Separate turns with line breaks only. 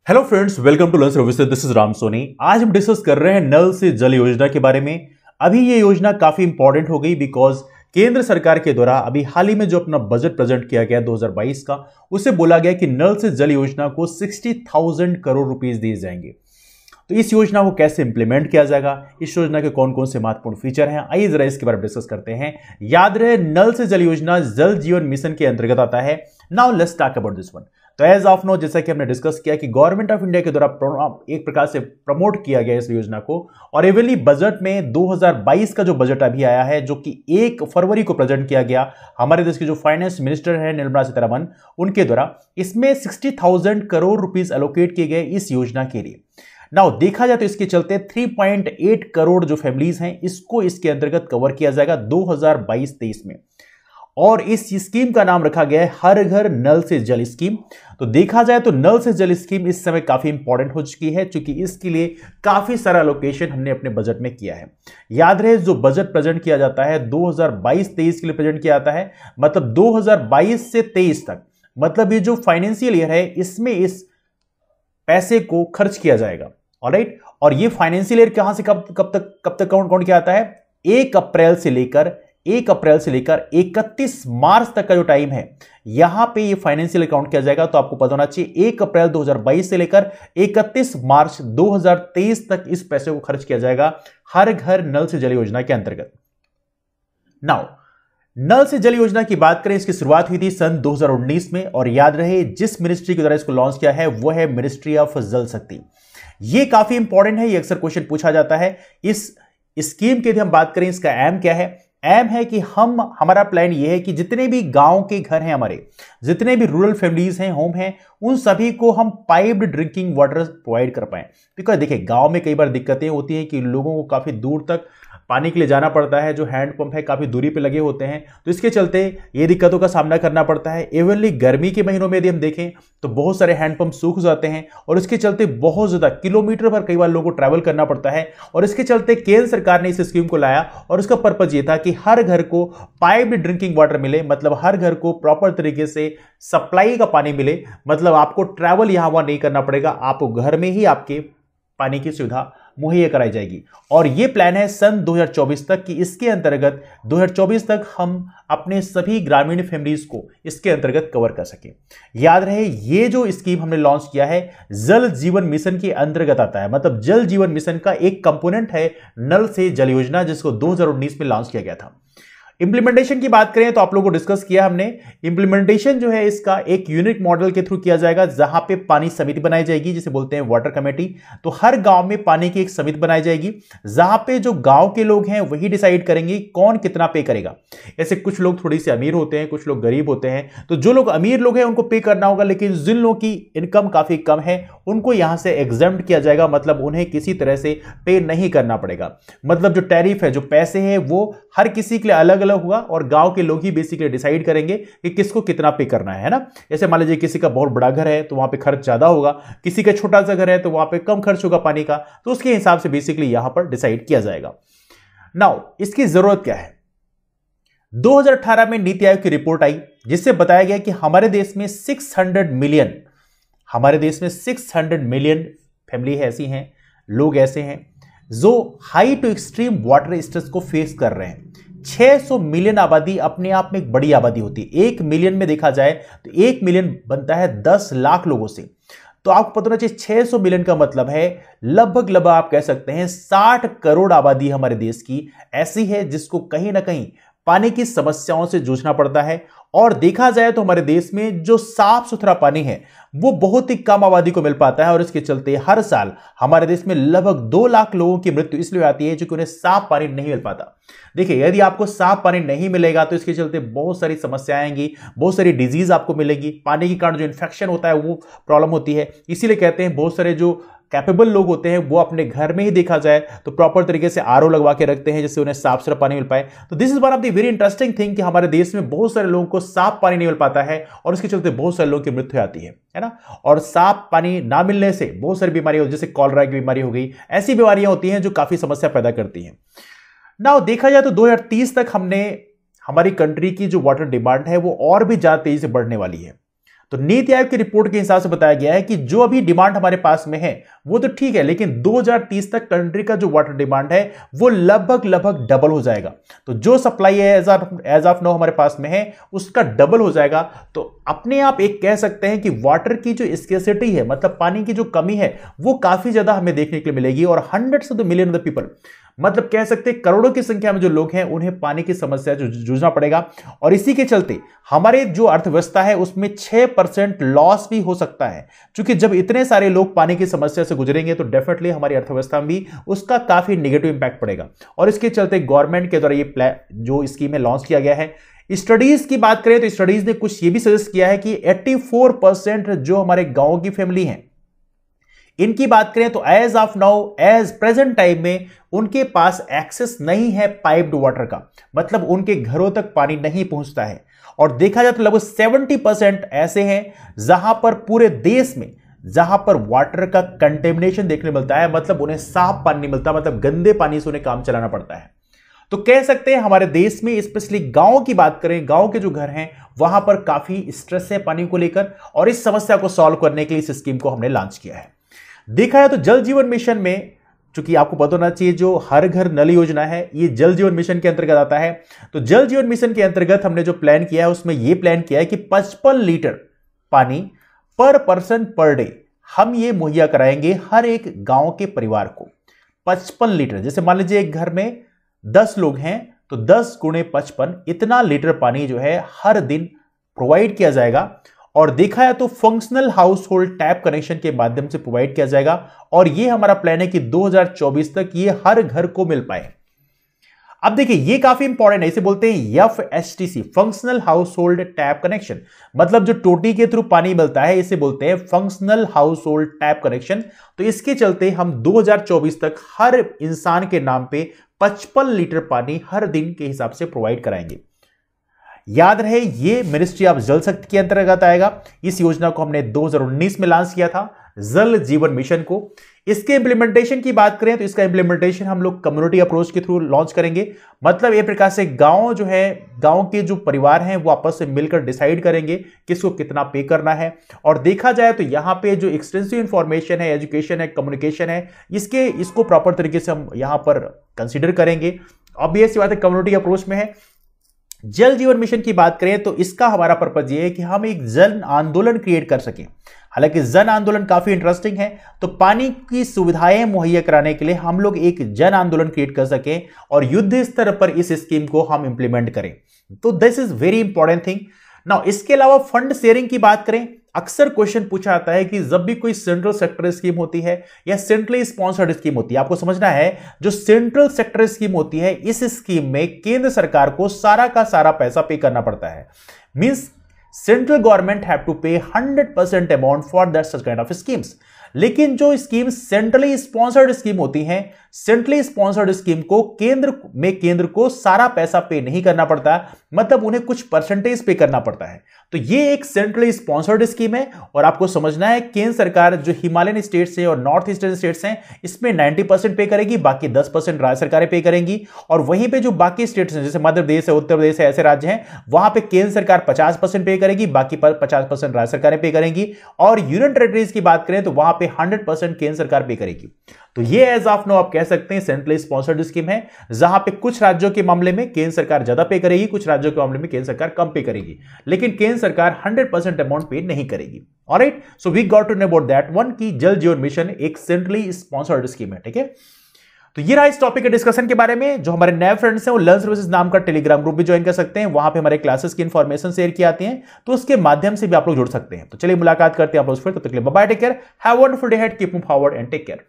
Hello friends, welcome to learn services. This is Ram Soni. आज हम discuss कर रहे हैं नल से जल योजना के बारे में। अभी ये योजना काफी इंपॉर्टेंट हो गई बिकॉज केंद्र सरकार के द्वारा अभी हाल ही में जो अपना बजट प्रेजेंट किया गया 2022 का, उसे बोला गया कि नल से जल योजना को 60,000 करोड़ रुपीस दिए जाएंगे। तो इस योजना को कैसे इंप्लीमेंट किया जाएगा, इस योजना के कौन कौन से महत्वपूर्ण फीचर हैं, आइए जरा इसके बारे में डिस्कस करते हैं। याद रहे, नल से जल योजना जल जीवन मिशन के अंतर्गत आता है। Now let's talk about this one. तो एज ऑफ नो, जैसा कि हमने डिस्कस किया कि गवर्नमेंट ऑफ इंडिया के द्वारा एक प्रकार से प्रमोट किया गया इस योजना को, और एवली बजट में 2022 का जो बजट अभी आया है, जो कि 1 फरवरी को प्रेजेंट किया गया हमारे देश के जो फाइनेंस मिनिस्टर है निर्मला सीतारमण, उनके द्वारा इसमें 60,000 करोड़ रुपीस एलोकेट किए गए इस योजना के लिए। नाउ देखा जाए तो इसके चलते 3.8 करोड़ जो फैमिलीज हैं, इसको इसके अंतर्गत कवर किया जाएगा 2022-23 में। और इस स्कीम का नाम रखा गया है हर घर नल से जल स्कीम। तो देखा जाए तो नल से जल स्कीम इस समय काफी इंपॉर्टेंट हो चुकी है, क्योंकि इसके लिए काफी सारा एलोकेशन हमने अपने बजट में किया है। याद रहे, जो बजट प्रेजेंट किया जाता है 2022-23 के लिए प्रेजेंट किया जाता है, मतलब 2022 से 23 तक, मतलब ये जो फाइनेंशियल ईयर है, इसमें इस पैसे को खर्च किया जाएगा। ऑलराइट, और ये फाइनेंशियल ईयर कहां से कब तक काउंट किया जाता है? 1 अप्रैल से लेकर 31 मार्च तक का जो टाइम है, यहां पे ये फाइनेंशियल अकाउंट किया जाएगा। तो आपको पता होना चाहिए 1 अप्रैल 2022 से लेकर 31 मार्च 2023 तक इस पैसे को खर्च किया जाएगा हर घर नल से जल योजना के अंतर्गत। नाउ नल से जल योजना की बात करें, इसकी शुरुआत हुई थी सन 2019 में, और याद रहे जिस मिनिस्ट्री के द्वारा इसको लॉन्च किया है वो है मिनिस्ट्री ऑफ जल शक्ति। ये काफी इंपॉर्टेंट है, ये अक्सर क्वेश्चन पूछा जाता है। इस स्कीम की यदि हम बात करें, इसका एम क्या है? एम है कि हमारा प्लान ये है कि जितने भी गांव के घर हैं हमारे, जितने भी रूरल फैमिलीज हैं, होम हैं, उन सभी को हम पाइप्ड ड्रिंकिंग वाटर प्रोवाइड कर पाएं। बिकॉज देखिए, गांव में कई बार दिक्कतें होती हैं कि लोगों को काफी दूर तक पानी के लिए जाना पड़ता है, जो हैंडपंप है काफी दूरी पे लगे होते हैं, तो इसके चलते ये दिक्कतों का सामना करना पड़ता है। इवनली गर्मी के महीनों में यदि हम देखें तो बहुत सारे हैंडपंप सूख जाते हैं, और इसके चलते बहुत ज्यादा किलोमीटर पर कई बार लोगों को ट्रैवल करना पड़ता है। और इसके चलते केंद्र सरकार ने इस स्कीम को लाया, और उसका पर्पज ये था कि हर घर को पाइप्ड ड्रिंकिंग वाटर मिले, मतलब हर घर को प्रॉपर तरीके से सप्लाई का पानी मिले, मतलब आपको ट्रैवल यहां वहां नहीं करना पड़ेगा, आपको घर में ही आपके पानी की सुविधा मुहैया कराई जाएगी। और यह प्लान है सन 2024 तक, कि इसके अंतर्गत 2024 तक हम अपने सभी ग्रामीण फैमिलीज को इसके अंतर्गत कवर कर सकें। याद रहे, ये जो स्कीम हमने लॉन्च किया है जल जीवन मिशन के अंतर्गत आता है, मतलब जल जीवन मिशन का एक कंपोनेंट है नल से जल योजना, जिसको 2019 में लॉन्च किया गया था। इंप्लीमेंटेशन की बात करें तो आप लोगों को डिस्कस किया हमने। इंप्लीमेंटेशन जो है इसका एक यूनिक मॉडल के थ्रू किया जाएगा, जहां पे पानी समिति बनाई जाएगी, जिसे बोलते हैं वाटर कमेटी। तो हर गांव में पानी की एक समिति बनाई जाएगी, जहां पे जो गांव के लोग हैं वही डिसाइड करेंगे कौन कितना पे करेगा। ऐसे कुछ लोग थोड़ी से अमीर होते हैं, कुछ लोग गरीब होते हैं, तो जो लोग अमीर लोग हैं उनको पे करना होगा, लेकिन जिन लोगों की इनकम काफी कम है उनको यहां से एग्जम्प्ट किया जाएगा, मतलब उन्हें किसी तरह से पे नहीं करना पड़ेगा। मतलब जो टैरिफ है, जो पैसे हैं, वो हर किसी के लिए अलग अलग होगा, और गांव के लोग ही बेसिकली डिसाइड करेंगे कि किसको कितना पे करना है ना। जैसे मान लीजिए किसी का बहुत बड़ा घर है तो वहां पे खर्च ज्यादा होगा, किसी का छोटा सा घर है तो वहां पे कम खर्च होगा पानी का, तो उसके हिसाब से बेसिकली यहां पर डिसाइड किया जाएगा। नाउ इसकी जरूरत क्या है? 2018 में नीति आयोग की रिपोर्ट आई, जिससे बताया गया कि हमारे देश में 600 मिलियन फैमिली ऐसी हैं, लोग ऐसे हैं जो high to extreme water stress को फेस कर रहे हैं। 600 मिलियन आबादी अपने आप में एक बड़ी आबादी होती है। 1 मिलियन में देखा जाए तो 1 मिलियन बनता है 10 लाख लोगों से। तो आपको पता होना चाहिए 600 मिलियन का मतलब है लगभग आप कह सकते हैं 60 करोड़ आबादी हमारे देश की ऐसी है जिसको कहीं ना कहीं पानी की समस्याओं से जूझना पड़ता है। और देखा जाए तो हमारे देश में जो साफ सुथरा पानी है वो बहुत ही कम आबादी को मिल पाता है, और इसके चलते हर साल हमारे देश में लगभग 2 लाख लोगों की मृत्यु इसलिए आती है क्योंकि उन्हें साफ पानी नहीं मिल पाता। देखिए, यदि आपको साफ पानी नहीं मिलेगा तो इसके चलते बहुत सारी समस्याएं आएंगी, बहुत सारी डिजीज आपको मिलेगी, पानी के कारण जो इन्फेक्शन होता है वो प्रॉब्लम होती है। इसीलिए कहते हैं बहुत सारे जो कैपेबल लोग होते हैं वो अपने घर में ही देखा जाए तो प्रॉपर तरीके से आरओ लगवा के रखते हैं, जिससे उन्हें साफ सुथरा पानी मिल पाए। तो this is one of the very interesting thing कि हमारे देश में बहुत सारे लोगों को साफ पानी नहीं मिल पाता है, और इसके चलते बहुत सारे लोगों की मृत्यु आती है ना। और साफ पानी ना मिलने से बहुत सारी बीमारियां, जैसे कॉलरा की बीमारी हो गई, ऐसी बीमारियां होती हैं जो काफी समस्या पैदा करती हैं। नाउ देखा जाए तो 2030 तक हमारी कंट्री की जो वाटर डिमांड है वो और भी ज्यादा तेजी से बढ़ने वाली है। तो नीति आयोग की रिपोर्ट के हिसाब से बताया गया है कि जो अभी डिमांड हमारे पास में है वो तो ठीक है, लेकिन 2030 तक कंट्री का जो वाटर डिमांड है वो लगभग डबल हो जाएगा। तो जो सप्लाई है एज ऑफ नाउ हमारे पास में है उसका डबल हो जाएगा। तो अपने आप एक कह सकते हैं कि वाटर की जो स्केर्सिटी है, मतलब पानी की जो कमी है, वो काफी ज्यादा हमें देखने के लिए मिलेगी। और hundreds of the million of the people, मतलब कह सकते हैं करोड़ों की संख्या में जो लोग हैं उन्हें पानी की समस्या से जूझना पड़ेगा। और इसी के चलते हमारे जो अर्थव्यवस्था है उसमें 6% लॉस भी हो सकता है, क्योंकि जब इतने सारे लोग पानी की समस्या से गुजरेंगे तो डेफिनेटली हमारी अर्थव्यवस्था में भी उसका काफी नेगेटिव इंपैक्ट पड़ेगा। और इसके चलते गवर्नमेंट के द्वारा ये जो स्कीम है लॉन्च किया गया है। स्टडीज की बात करें तो स्टडीज ने कुछ ये भी सजेस्ट किया है कि 84% जो हमारे गांव की फैमिली हैं, इनकी बात करें तो as of now, as present time में उनके पास एक्सेस नहीं है पाइप्ड वाटर का, मतलब उनके घरों तक पानी नहीं पहुंचता है। और देखा जाए तो लगभग 70% ऐसे हैं जहां पर पूरे देश में जहां पर वाटर का कंटेमिनेशन देखने मिलता है, मतलब उन्हें साफ पानी नहीं मिलता, मतलब गंदे पानी से उन्हें काम चलाना पड़ता है। तो कह सकते हैं हमारे देश में स्पेशली गांव की बात करें, गांव के जो घर हैं वहां पर काफी स्ट्रेस है पानी को लेकर, और इस समस्या को सॉल्व करने के लिए इस स्कीम को हमने लॉन्च किया है। देखा है तो जल जीवन मिशन में, चूंकि आपको पता होना चाहिए जो हर घर नल योजना है ये जल जीवन मिशन के अंतर्गत आता है। तो जल जीवन मिशन के अंतर्गत हमने जो प्लान किया है उसमें यह प्लान किया है कि 55 लीटर पानी पर पर्सन पर डे हम ये मुहैया कराएंगे हर एक गांव के परिवार को। 55 लीटर, जैसे मान लीजिए एक घर में 10 लोग हैं तो 10 गुणे 55 इतना लीटर पानी जो है हर दिन प्रोवाइड किया जाएगा। और देखा है तो functional house hold tap connection के माध्यम से प्रोवाइड किया जाएगा। और यह हमारा प्लान है कि 2024 तक यह हर घर को मिल पाए। अब देखिए ये काफी इंपॉर्टेंट है, इसे बोलते हैं FHTC, functional house hold tap connection, मतलब जो टोटी के थ्रू पानी मिलता है इसे बोलते हैं functional house hold tap connection. तो इसके चलते हम 2024 तक हर इंसान के नाम पे 55 लीटर पानी हर दिन के हिसाब से प्रोवाइड कराएंगे। याद रहे ये मिनिस्ट्री ऑफ जल शक्ति के अंतर्गत आएगा। इस योजना को हमने 2019 में लॉन्च किया था, जल जीवन मिशन को। इसके इंप्लीमेंटेशन की बात करें तो इसका इंप्लीमेंटेशन हम लोग कम्युनिटी अप्रोच के थ्रू लॉन्च करेंगे। मतलब एक प्रकार से गांव जो है, गांव के जो परिवार हैं वो आपस में मिलकर डिसाइड करेंगे किसको कितना पे करना है। और देखा जाए तो यहाँ पे जो एक्सटेंसिव इंफॉर्मेशन है, एजुकेशन है, कम्युनिकेशन है, इसको प्रॉपर तरीके से हम यहाँ पर कंसिडर करेंगे। ऑब्वियस बात है कम्युनिटी अप्रोच में है। जल जीवन मिशन की बात करें तो इसका हमारा पर्पज ये है कि हम एक जन आंदोलन क्रिएट कर सकें। हालांकि जन आंदोलन काफी इंटरेस्टिंग है, तो पानी की सुविधाएं मुहैया कराने के लिए हम लोग एक जन आंदोलन क्रिएट कर सकें और युद्ध स्तर पर इस स्कीम को हम इंप्लीमेंट करें। तो this is very important thing. Now इसके अलावा फंड शेयरिंग की बात करें, अक्सर क्वेश्चन पूछा जाता है कि जब भी कोई सेंट्रल सेक्टर स्कीम होती है या सेंट्रली स्पॉन्सर्ड स्कीम होती है, आपको समझना है जो सेंट्रल सेक्टर स्कीम होती है इस स्कीम में केंद्र सरकार को सारा का सारा पैसा पे करना पड़ता है। Means central government have to pay 100% amount for that such kind of schemes. लेकिन जो स्कीम सेंट्रली स्पॉन्सर्ड स्कीम होती हैं, सेंट्रली स्पॉन्सर्ड स्कीम को केंद्र को सारा पैसा पे नहीं करना पड़ता, मतलब उन्हें कुछ परसेंटेज पे करना पड़ता है। तो ये एक सेंट्रली स्पॉन्सर्ड स्कीम है। और आपको समझना है केंद्र सरकार जो हिमालयन स्टेट्स है और नॉर्थ ईस्टर्न स्टेट्स हैं इसमें 90% पे करेगी, बाकी 10% राज्य सरकारें पे करेंगी। और वहीं पे जो बाकी स्टेट्स हैं जैसे मध्य प्रदेश है, उत्तर प्रदेश है, ऐसे राज्य हैं वहां पे केंद्र सरकार 50% पे करेगी, बाकी 50% राज्य सरकारें पे करेंगी। और यूनियन टेरिटरीज की बात करें तो वहां पे 100% केंद्र सरकार पे करेगी। तो ये एज ऑफ नो आप कह सकते हैं सेंट्रली स्पॉन्सर्ड स्कीम है, जहां पे कुछ राज्यों के मामले में केंद्र सरकार ज्यादा पे करेगी, कुछ राज्यों के मामले में केंद्र सरकार कम पे करेगी, लेकिन केंद्र सरकार 100% अमाउंट पे नहीं करेगी। Alright, so we got to know about that one कि जल जीवन मिशन एक सेंट्रली स्पॉन्सर्ड स्कीम है। ठीक है, तो ये रहा इस टॉपिक के डिस्कशन के बारे में। जो हमारे नए फ्रेंड्स हैं वो लर्न सर्विसेज नाम का टेलीग्राम ग्रुप भी ज्वाइन कर सकते हैं, वहां पे हमारे क्लासेस की इंफॉर्मेशन शेयर की आती है, तो उसके माध्यम से भी आप लोग जुड़ सकते हैं। तो चलिए मुलाकात करते हैं आप लोग फिर, तब तक के लिए bye bye, take care, have a wonderful day ahead, keep moving forward and take care.